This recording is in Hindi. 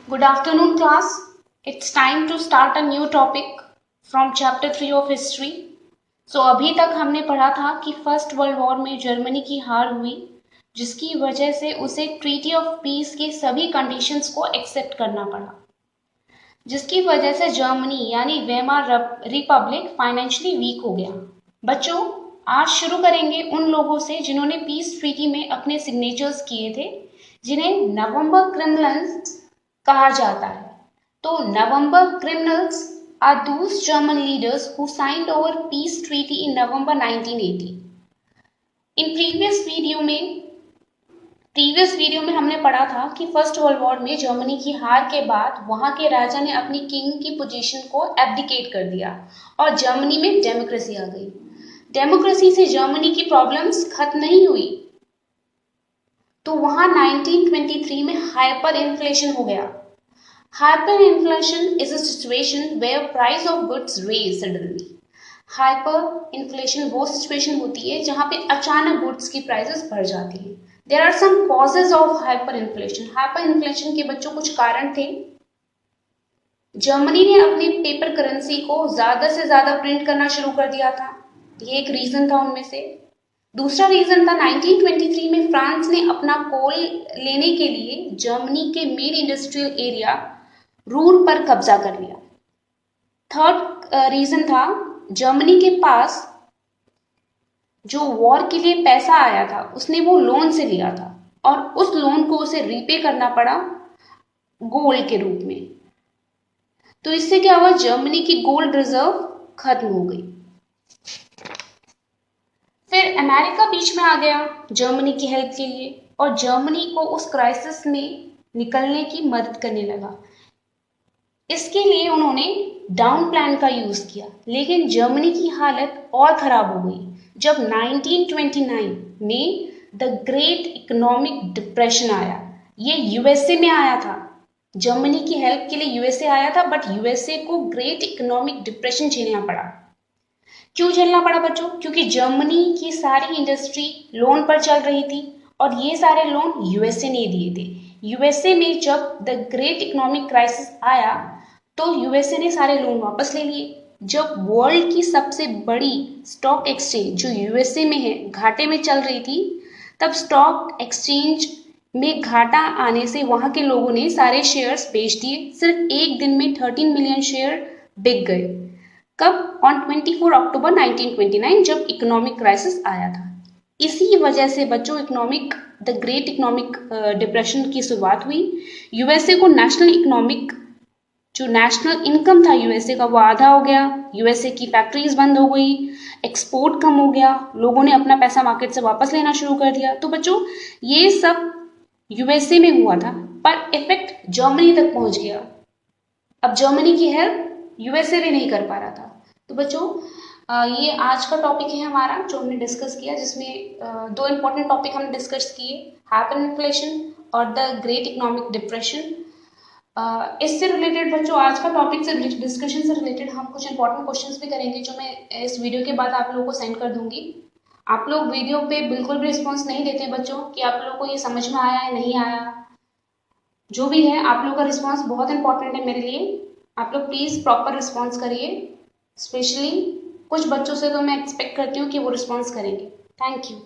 Good afternoon, class. It's time to start a new topic from chapter 3 of history. So अभी तक हमने पढ़ा था कि फर्स्ट वर्ल्ड वॉर में जर्मनी की हार हुई, जिसकी वजह से उसे ट्रीटी ऑफ पीस के सभी कंडीशंस को एक्सेप्ट करना पड़ा, जिसकी वजह से जर्मनी यानी वेमार रिपब्लिक फाइनेंशियली वीक हो गया। बच्चों, आज शुरू करेंगे उन लोगों से जिन्होंने पीस ट्रीटी में अपने सिग्नेचर्स किए थे, जिन्हें नवंबर क्रिमिनल्स कहा जाता है। तो November criminals are those German leaders who signed over peace treaty in November 1980। In previous video में हमने पढ़ा था कि फर्स्ट वर्ल्ड वॉर में जर्मनी की हार के बाद वहां के राजा ने अपनी किंग की पोजीशन को एब्डिकेट कर दिया और जर्मनी में डेमोक्रेसी आ गई। डेमोक्रेसी से जर्मनी की प्रॉब्लम्स खत्म नहीं हुई, तो वहां 1923 में हाइपर इन्फ्लेशन हो गया। Hyperinflation is a situation where price of goods raise suddenly. Hyperinflation वो सिचुएशन होती है जहां पे अचानक गुड्स की प्राइसेस बढ़ जाती हैं। There are some causes of hyperinflation. Hyperinflation के बच्चों कुछ कारण थे। जर्मनी ने अपनी पेपर करेंसी को ज्यादा से ज्यादा प्रिंट करना शुरू कर दिया था, ये एक रीजन था उनमें से। दूसरा रीजन था 1923 में फ्रांस ने अपना कोल लेने के लिए जर्मनी के मेन इंडस्ट्रियल एरिया रूर पर कब्जा कर लिया। थर्ड रीजन था जर्मनी के पास जो वॉर के लिए पैसा आया था उसने वो लोन से लिया था और उस लोन को उसे रीपे करना पड़ा गोल्ड के रूप में। तो इससे क्या हुआ, जर्मनी की गोल्ड रिजर्व खत्म हो गई। फिर अमेरिका बीच में आ गया जर्मनी की हेल्प के लिए और जर्मनी को उस क्राइसिस में निकलने की मदद करने लगा। इसके लिए उन्होंने डाउन प्लान का यूज किया, लेकिन जर्मनी की हालत और खराब हो गई जब 1929 में द ग्रेट इकोनॉमिक डिप्रेशन आया। ये यूएसए में आया था, जर्मनी की हेल्प के लिए यूएसए आया था, बट यूएसए को ग्रेट इकोनॉमिक डिप्रेशन झेलना पड़ा। क्यों झेलना पड़ा बच्चों? क्योंकि जर्मनी की सारी इंडस्ट्री लोन पर चल रही थी और ये सारे लोन यूएसए ने दिए थे। यूएसए में जब द ग्रेट इकोनॉमिक क्राइसिस आया तो यूएसए ने सारे लोन वापस ले लिए। जब वर्ल्ड की सबसे बड़ी स्टॉक एक्सचेंज जो यूएसए में है घाटे में चल रही थी, तब स्टॉक एक्सचेंज में घाटा आने से वहां के लोगों ने सारे शेयर्स बेच दिए। सिर्फ एक दिन में 13 मिलियन शेयर बिक गए। कब? ऑन 24 अक्टूबर 1929 जब इकोनॉमिक क्राइसिस आया था। इसी वजह से बच्चों द ग्रेट इकोनॉमिक डिप्रेशन की शुरुआत हुई। यूएसए को जो नेशनल इनकम था यूएसए का वो आधा हो गया। यूएसए की फैक्ट्रीज बंद हो गई, एक्सपोर्ट कम हो गया, लोगों ने अपना पैसा मार्केट से वापस लेना शुरू कर दिया। तो बच्चों ये सब यूएसए में हुआ था, पर इफेक्ट जर्मनी तक पहुंच गया। अब जर्मनी की हेल्प यूएसए भी नहीं कर पा रहा था। तो बच्चों ये आज का टॉपिक है हमारा जो हमने डिस्कस किया, जिसमें दो इंपॉर्टेंट टॉपिक हमने डिस्कस किए, हाइपर इन्फ्लेशन और द ग्रेट इकोनॉमिक डिप्रेशन। इससे रिलेटेड बच्चों आज का टॉपिक से डिस्कशन से रिलेटेड हम कुछ इंपॉर्टेंट क्वेश्चंस भी करेंगे जो मैं इस वीडियो के बाद आप लोगों को सेंड कर दूंगी। आप लोग वीडियो पे बिल्कुल भी रिस्पॉन्स नहीं देते बच्चों कि आप लोगों को ये समझ में आया है नहीं आया। जो भी है आप लोगों का रिस्पॉन्स बहुत इंपॉर्टेंट है मेरे लिए। आप लोग प्लीज प्रॉपर रिस्पॉन्स करिए। स्पेशली कुछ बच्चों से तो मैं एक्सपेक्ट करती हूँ कि वो रिस्पॉन्स करेंगे। Thank you.